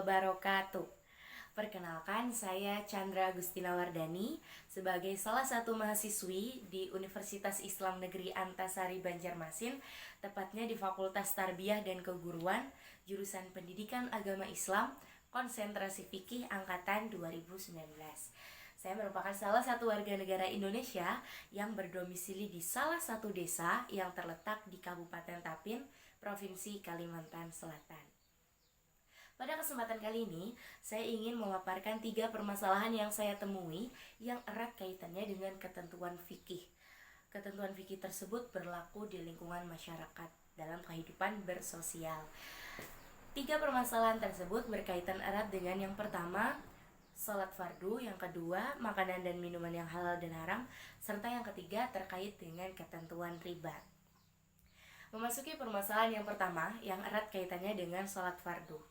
wabarakatuh. Perkenalkan, saya Chandra Agustina Wardani sebagai salah satu mahasiswi di Universitas Islam Negeri Antasari Banjarmasin, tepatnya di Fakultas Tarbiyah dan Keguruan, jurusan Pendidikan Agama Islam, konsentrasi fikih angkatan 2019. Saya merupakan salah satu warga negara Indonesia yang berdomisili di salah satu desa yang terletak di Kabupaten Tapin, Provinsi Kalimantan Selatan. Pada kesempatan kali ini, saya ingin memaparkan 3 permasalahan yang saya temui yang erat kaitannya dengan ketentuan fikih. Ketentuan fikih tersebut berlaku di lingkungan masyarakat dalam kehidupan bersosial. 3 permasalahan tersebut berkaitan erat dengan yang pertama, salat fardu, yang kedua, makanan dan minuman yang halal dan haram, serta yang ketiga terkait dengan ketentuan riba. Memasuki permasalahan yang pertama yang erat kaitannya dengan salat fardu.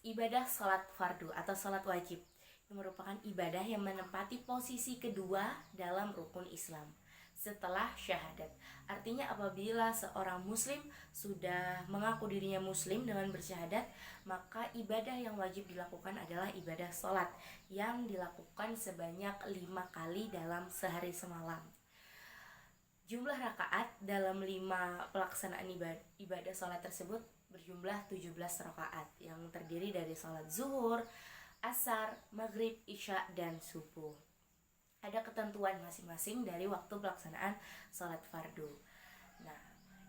Ibadah salat fardu atau salat wajib yang merupakan ibadah yang menempati posisi kedua dalam rukun Islam setelah syahadat. Artinya apabila seorang muslim sudah mengaku dirinya muslim dengan bersyahadat, maka ibadah yang wajib dilakukan adalah ibadah salat yang dilakukan sebanyak 5 kali dalam sehari semalam. Jumlah rakaat dalam 5 pelaksanaan ibadah salat tersebut berjumlah 17 rakaat yang terdiri dari salat zuhur, asar, maghrib, isya, dan subuh. Ada ketentuan masing-masing dari waktu pelaksanaan salat fardu. Nah,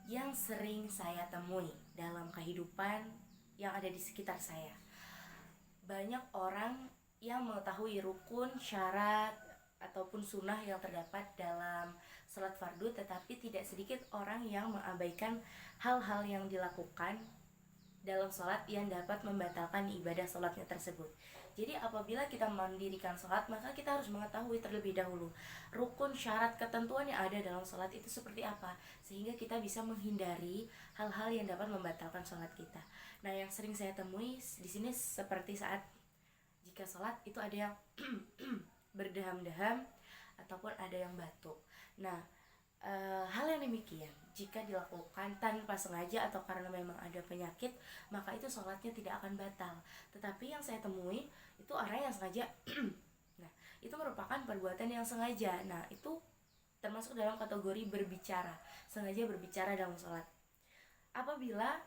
yang sering saya temui dalam kehidupan yang ada di sekitar saya, banyak orang yang mengetahui rukun, syarat, ataupun sunnah yang terdapat dalam salat fardu, tetapi tidak sedikit orang yang mengabaikan hal-hal yang dilakukan dalam salat yang dapat membatalkan ibadah salatnya tersebut. Jadi apabila kita mendirikan salat, maka kita harus mengetahui terlebih dahulu rukun, syarat, ketentuan yang ada dalam salat itu seperti apa, sehingga kita bisa menghindari hal-hal yang dapat membatalkan salat kita. Nah, yang sering saya temui di sini seperti saat jika salat itu ada yang berdaham-daham ataupun ada yang batuk. Nah, hal yang demikian jika dilakukan tanpa sengaja atau karena memang ada penyakit, maka itu sholatnya tidak akan batal. Tetapi yang saya temui itu orang yang sengaja nah, itu merupakan perbuatan yang sengaja. Nah, itu termasuk dalam kategori berbicara, sengaja berbicara dalam sholat. Apabila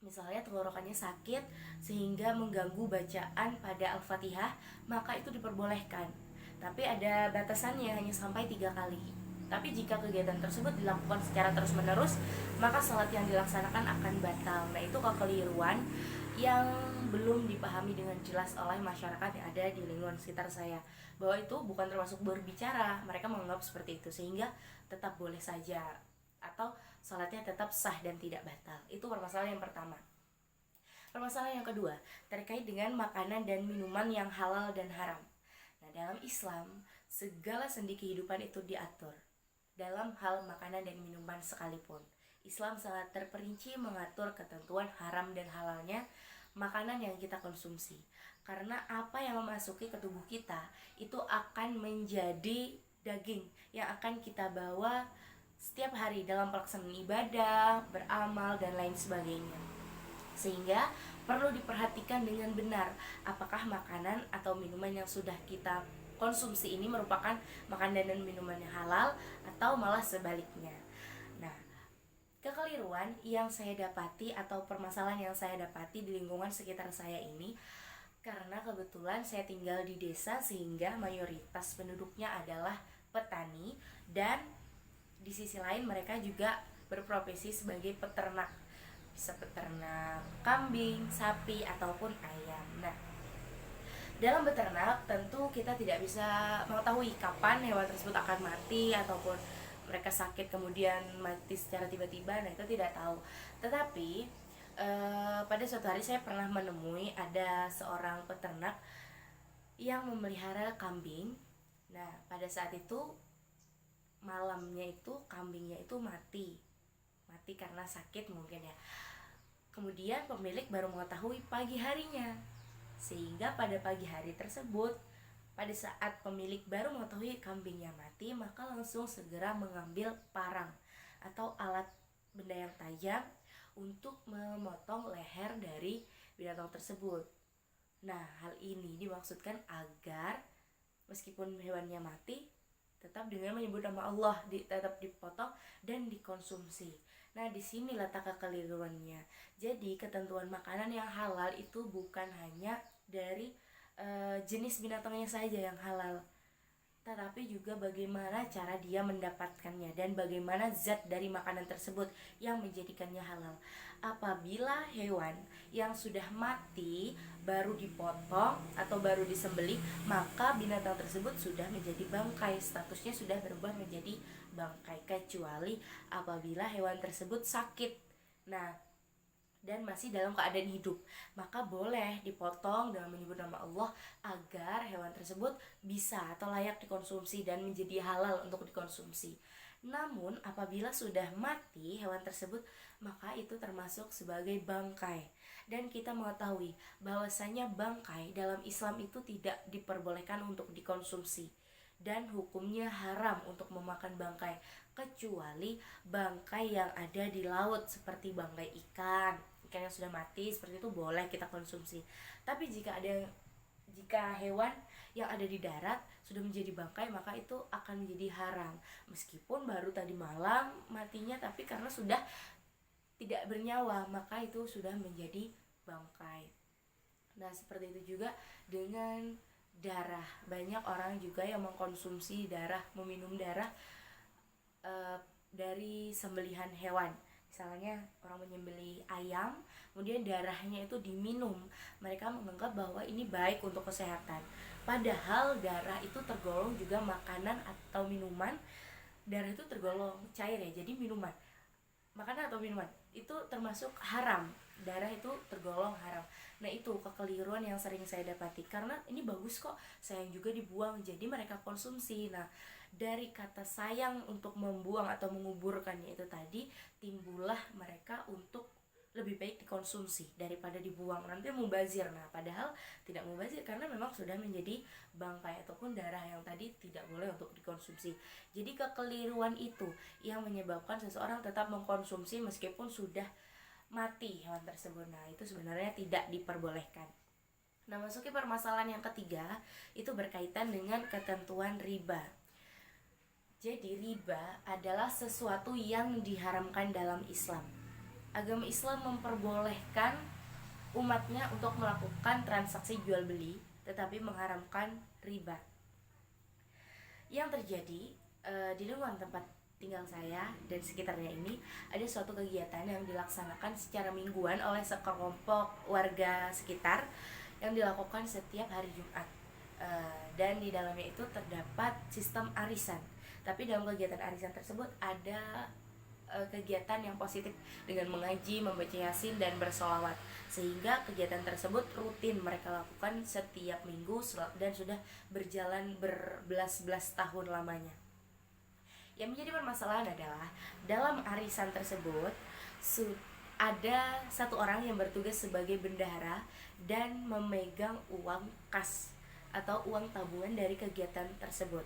misalnya tenggorokannya sakit sehingga mengganggu bacaan pada Al-Fatihah, maka itu diperbolehkan. Tapi ada batasannya, hanya sampai 3 kali. Tapi jika kegiatan tersebut dilakukan secara terus-menerus, maka salat yang dilaksanakan akan batal. Nah, itu kekeliruan yang belum dipahami dengan jelas oleh masyarakat yang ada di lingkungan sekitar saya, bahwa itu bukan termasuk berbicara. Mereka menganggap seperti itu, sehingga tetap boleh saja atau salatnya tetap sah dan tidak batal. Itu permasalahan yang pertama. Permasalahan yang kedua terkait dengan makanan dan minuman yang halal dan haram. Nah, dalam Islam segala sendi kehidupan itu diatur. Dalam hal makanan dan minuman sekalipun, Islam sangat terperinci mengatur ketentuan haram dan halalnya makanan yang kita konsumsi. Karena apa yang memasuki ke tubuh kita itu akan menjadi daging yang akan kita bawa setiap hari dalam pelaksanaan ibadah, beramal, dan lain sebagainya. Sehingga perlu diperhatikan dengan benar apakah makanan atau minuman yang sudah kita konsumsi ini merupakan makanan dan minuman yang halal atau malah sebaliknya. Nah, kekeliruan yang saya dapati atau permasalahan yang saya dapati di lingkungan sekitar saya ini, karena kebetulan saya tinggal di desa sehingga mayoritas penduduknya adalah petani, dan di sisi lain mereka juga berprofesi sebagai peternak, bisa peternak kambing, sapi, ataupun ayam. Nah, dalam beternak tentu kita tidak bisa mengetahui kapan hewan tersebut akan mati ataupun mereka sakit kemudian mati secara tiba-tiba. Nah, itu tidak tahu. Tetapi pada suatu hari saya pernah menemui ada seorang peternak yang memelihara kambing. Nah, pada saat itu malamnya itu kambingnya itu mati karena sakit mungkin ya. Kemudian pemilik baru mengetahui pagi harinya, sehingga pada pagi hari tersebut, pada saat pemilik baru mengetahui kambingnya mati, maka langsung segera mengambil parang atau alat benda yang tajam untuk memotong leher dari binatang tersebut. Nah, hal ini dimaksudkan agar meskipun hewannya mati, tetap dengan menyebut nama Allah, tetap dipotong dan dikonsumsi. Nah, di sini letak kekeliruannya. Jadi, ketentuan makanan yang halal itu bukan hanya dari jenis binatangnya saja yang halal, tetapi juga bagaimana cara dia mendapatkannya dan bagaimana zat dari makanan tersebut yang menjadikannya halal. Apabila hewan yang sudah mati baru dipotong atau baru disembelih, maka binatang tersebut sudah menjadi bangkai, statusnya sudah berubah menjadi bangkai, kecuali apabila hewan tersebut sakit. Nah, dan masih dalam keadaan hidup, maka boleh dipotong dengan menyebut nama Allah agar hewan tersebut bisa atau layak dikonsumsi dan menjadi halal untuk dikonsumsi. Namun apabila sudah mati hewan tersebut, maka itu termasuk sebagai bangkai. Dan kita mengetahui bahwasanya bangkai dalam Islam itu tidak diperbolehkan untuk dikonsumsi dan hukumnya haram untuk memakan bangkai, kecuali bangkai yang ada di laut seperti bangkai ikan yang sudah mati seperti itu boleh kita konsumsi. Tapi jika hewan yang ada di darat sudah menjadi bangkai, maka itu akan menjadi haram meskipun baru tadi malam matinya, tapi karena sudah tidak bernyawa maka itu sudah menjadi bangkai. Nah, seperti itu juga dengan darah. Banyak orang juga yang mengkonsumsi darah, meminum darah dari sembelihan hewan. Misalnya orang menyembelih ayam, kemudian darahnya itu diminum. Mereka menganggap bahwa ini baik untuk kesehatan. Padahal darah itu tergolong juga makanan atau minuman. Darah itu tergolong cair ya, jadi minuman. Makanan atau minuman itu termasuk haram. Darah itu tergolong haram. Nah, itu kekeliruan yang sering saya dapati, karena ini bagus kok, sayang juga dibuang, jadi mereka konsumsi. Nah, dari kata sayang untuk membuang atau menguburkannya itu tadi, timbullah mereka untuk lebih baik dikonsumsi daripada dibuang, nanti mubazir. Nah, padahal tidak mubazir karena memang sudah menjadi bangkai ataupun darah yang tadi tidak boleh untuk dikonsumsi. Jadi kekeliruan itu yang menyebabkan seseorang tetap mengkonsumsi meskipun sudah mati hewan tersebut. Nah, itu sebenarnya tidak diperbolehkan. Nah, masuki permasalahan yang ketiga itu berkaitan dengan ketentuan riba. Jadi riba adalah sesuatu yang diharamkan dalam Islam. Agama Islam memperbolehkan umatnya untuk melakukan transaksi jual beli, tetapi mengharamkan riba. Yang terjadi di lingkungan tempat tinggal saya dan sekitarnya ini, ada suatu kegiatan yang dilaksanakan secara mingguan oleh sekelompok warga sekitar yang dilakukan setiap hari Jumat. Dan di dalamnya itu terdapat sistem arisan. Tapi dalam kegiatan arisan tersebut ada kegiatan yang positif dengan mengaji, membaca Yasin, dan bersolawat, sehingga kegiatan tersebut rutin mereka lakukan setiap minggu dan sudah berjalan berbelas-belas tahun lamanya. Yang menjadi permasalahan adalah dalam arisan tersebut ada satu orang yang bertugas sebagai bendahara dan memegang uang kas atau uang tabungan dari kegiatan tersebut.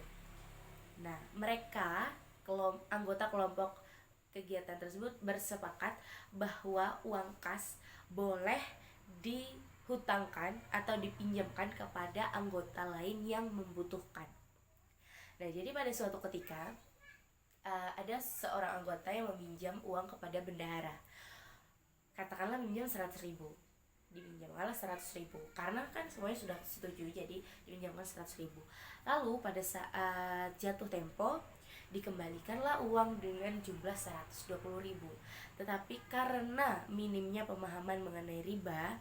Nah, mereka anggota kelompok kegiatan tersebut bersepakat bahwa uang kas boleh dihutangkan atau dipinjamkan kepada anggota lain yang membutuhkan. Nah, jadi pada suatu ketika ada seorang anggota yang meminjam uang kepada bendahara. Katakanlah minjam 100.000, dipinjamkanlah 100.000 karena kan semuanya sudah setuju, jadi dipinjamkan 100.000. Lalu pada saat jatuh tempo dikembalikanlah uang dengan jumlah 120.000. Tetapi karena minimnya pemahaman mengenai riba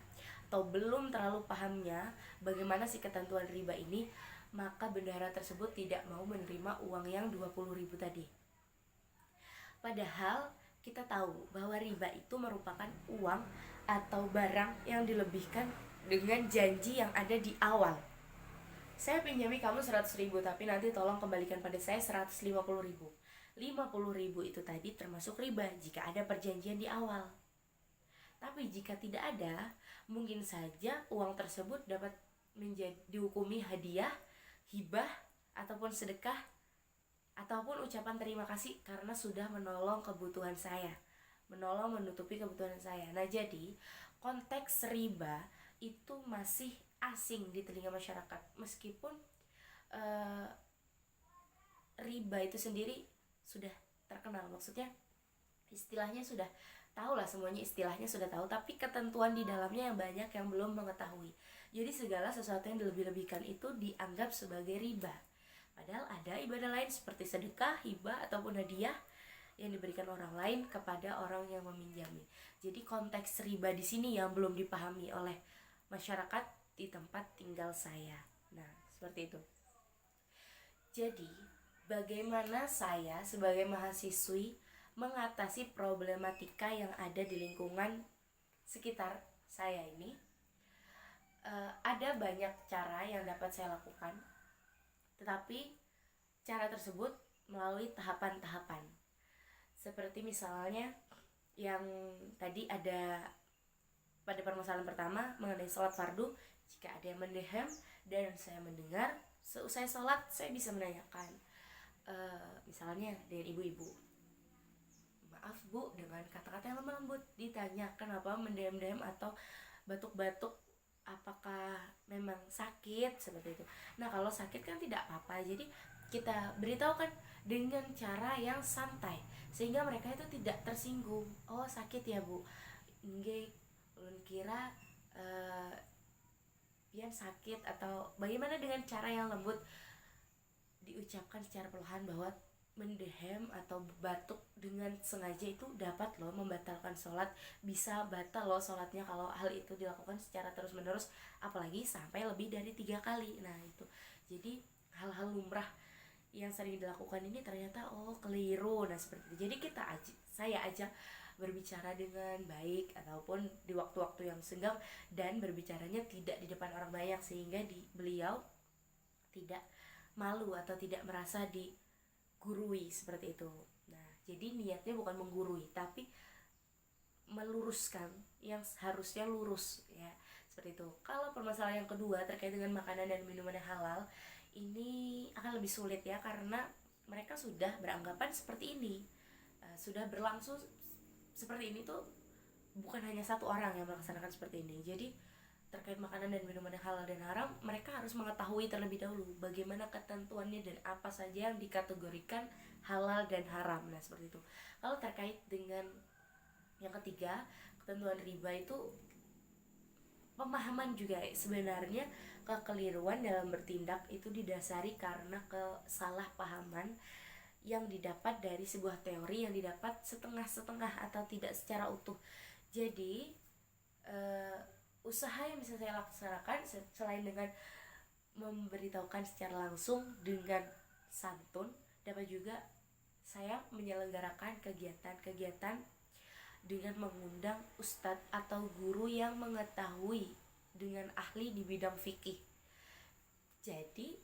atau belum terlalu pahamnya bagaimana sih ketentuan riba ini, maka bendahara tersebut tidak mau menerima uang yang 20.000 tadi. Padahal kita tahu bahwa riba itu merupakan uang atau barang yang dilebihkan dengan janji yang ada di awal. Saya pinjami kamu 100.000, tapi nanti tolong kembalikan pada saya 150.000. 50.000 itu tadi termasuk riba jika ada perjanjian di awal. Tapi jika tidak ada, mungkin saja uang tersebut dapat dihukumi hadiah, hibah, ataupun sedekah, ataupun ucapan terima kasih karena sudah menolong kebutuhan saya, menolong menutupi kebutuhan saya. Nah, jadi konteks riba itu masih asing di telinga masyarakat, meskipun riba itu sendiri sudah terkenal, maksudnya istilahnya sudah tahu lah, semuanya istilahnya sudah tahu, tapi ketentuan di dalamnya yang banyak yang belum mengetahui. Jadi segala sesuatu yang dilebih-lebihkan itu dianggap sebagai riba. Padahal ada ibadah lain seperti sedekah, hibah, ataupun hadiah yang diberikan orang lain kepada orang yang meminjami. Jadi konteks riba di sini yang belum dipahami oleh masyarakat di tempat tinggal saya. Nah, seperti itu. Jadi, bagaimana saya sebagai mahasiswi mengatasi problematika yang ada di lingkungan sekitar saya ini? Ada banyak cara yang dapat saya lakukan, tetapi cara tersebut melalui tahapan-tahapan. Seperti misalnya yang tadi ada pada permasalahan pertama mengenai sholat fardu. Jika ada yang mendehem dan saya mendengar, seusai sholat saya bisa menanyakan, misalnya dengan ibu-ibu, maaf bu, dengan kata-kata yang lemah lembut, ditanya kenapa mendehem-dehem atau batuk-batuk, apakah memang sakit, seperti itu. Nah kalau sakit kan tidak apa-apa, jadi kita beritahukan dengan cara yang santai sehingga mereka itu tidak tersinggung. Oh sakit ya bu, nggih, ulun kira pian sakit, atau bagaimana dengan cara yang lembut diucapkan secara perlahan bahwa mendehem atau batuk dengan sengaja itu dapat loh membatalkan sholat, bisa batal loh sholatnya kalau hal itu dilakukan secara terus menerus, apalagi sampai lebih dari 3 kali. Nah itu, jadi hal-hal lumrah yang sering dilakukan ini ternyata keliru. Nah seperti itu, jadi saya ajak berbicara dengan baik ataupun di waktu-waktu yang senggang, dan berbicaranya tidak di depan orang banyak sehingga beliau tidak malu atau tidak merasa digurui, seperti itu. Nah, jadi niatnya bukan menggurui, tapi meluruskan yang harusnya lurus, ya. Seperti itu. Kalau permasalahan yang kedua terkait dengan makanan dan minuman yang halal, ini akan lebih sulit ya, karena mereka sudah beranggapan seperti ini. Sudah berlangsung seperti ini tuh bukan hanya satu orang yang melaksanakan seperti ini. Jadi terkait makanan dan minuman yang halal dan haram, mereka harus mengetahui terlebih dahulu bagaimana ketentuannya dan apa saja yang dikategorikan halal dan haram. Nah seperti itu. Kalau terkait dengan yang ketiga, ketentuan riba itu pemahaman juga. Sebenarnya kekeliruan dalam bertindak itu didasari karena kesalahpahaman yang didapat dari sebuah teori yang didapat setengah-setengah atau tidak secara utuh. Jadi usaha yang bisa saya laksanakan selain dengan memberitahukan secara langsung dengan santun, dapat juga saya menyelenggarakan kegiatan-kegiatan dengan mengundang ustadz atau guru yang mengetahui dengan ahli di bidang fikih. Jadi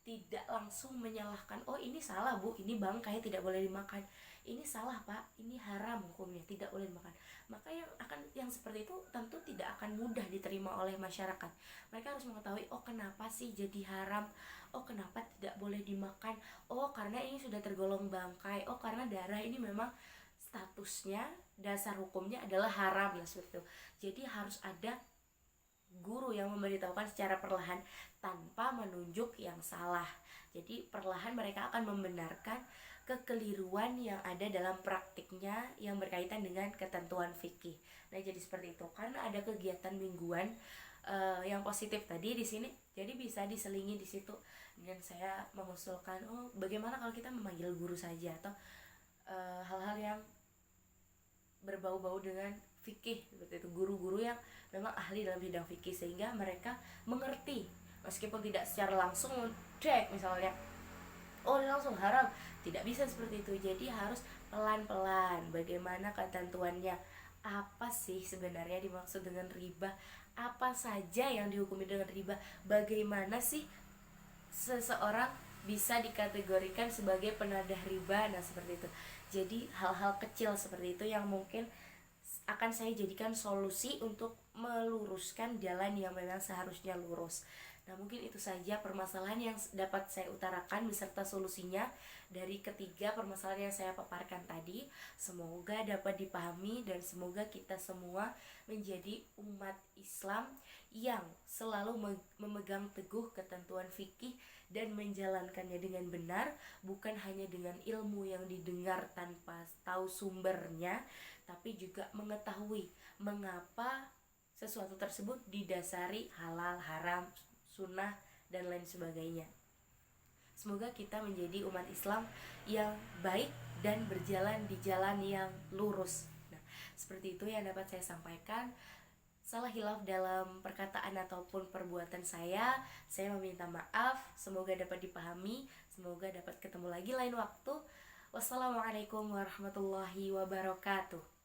tidak langsung menyalahkan, oh ini salah bu, ini bangkai tidak boleh dimakan, ini salah pak, ini haram hukumnya, tidak boleh dimakan. Maka yang seperti itu tentu tidak akan mudah diterima oleh masyarakat. Mereka harus mengetahui, oh kenapa sih jadi haram, oh kenapa tidak boleh dimakan, oh karena ini sudah tergolong bangkai, oh karena darah ini memang statusnya, dasar hukumnya adalah haram, ya seperti itu. Jadi harus ada guru yang memberitahukan secara perlahan tanpa menunjuk yang salah. Jadi perlahan mereka akan membenarkan kekeliruan yang ada dalam praktiknya yang berkaitan dengan ketentuan fikih. Nah jadi seperti itu. Karena ada kegiatan mingguan yang positif tadi di sini, jadi bisa diselingi di situ dengan saya mengusulkan, oh bagaimana kalau kita memanggil guru saja, atau hal-hal yang berbau-bau dengan fikih, seperti itu, guru-guru yang memang ahli dalam bidang fikih sehingga mereka mengerti meskipun tidak secara langsung cek misalnya oh ini langsung haram, tidak bisa seperti itu. Jadi harus pelan-pelan bagaimana ketentuannya, apa sih sebenarnya dimaksud dengan riba, apa saja yang dihukumi dengan riba, bagaimana sih seseorang bisa dikategorikan sebagai penadah riba. Nah seperti itu. Jadi hal-hal kecil seperti itu yang mungkin akan saya jadikan solusi untuk meluruskan jalan yang memang seharusnya lurus. Nah, mungkin itu saja permasalahan yang dapat saya utarakan beserta solusinya dari ketiga permasalahan yang saya paparkan tadi. Semoga dapat dipahami dan semoga kita semua menjadi umat Islam yang selalu memegang teguh ketentuan fikih dan menjalankannya dengan benar, bukan hanya dengan ilmu yang didengar tanpa tahu sumbernya, tapi juga mengetahui mengapa sesuatu tersebut didasari halal, haram, sunnah, dan lain sebagainya. Semoga kita menjadi umat Islam yang baik dan berjalan di jalan yang lurus. Nah, seperti itu yang dapat saya sampaikan. Salah hilaf dalam perkataan ataupun perbuatan saya meminta maaf. Semoga dapat dipahami, semoga dapat ketemu lagi lain waktu. Wassalamualaikum warahmatullahi wabarakatuh.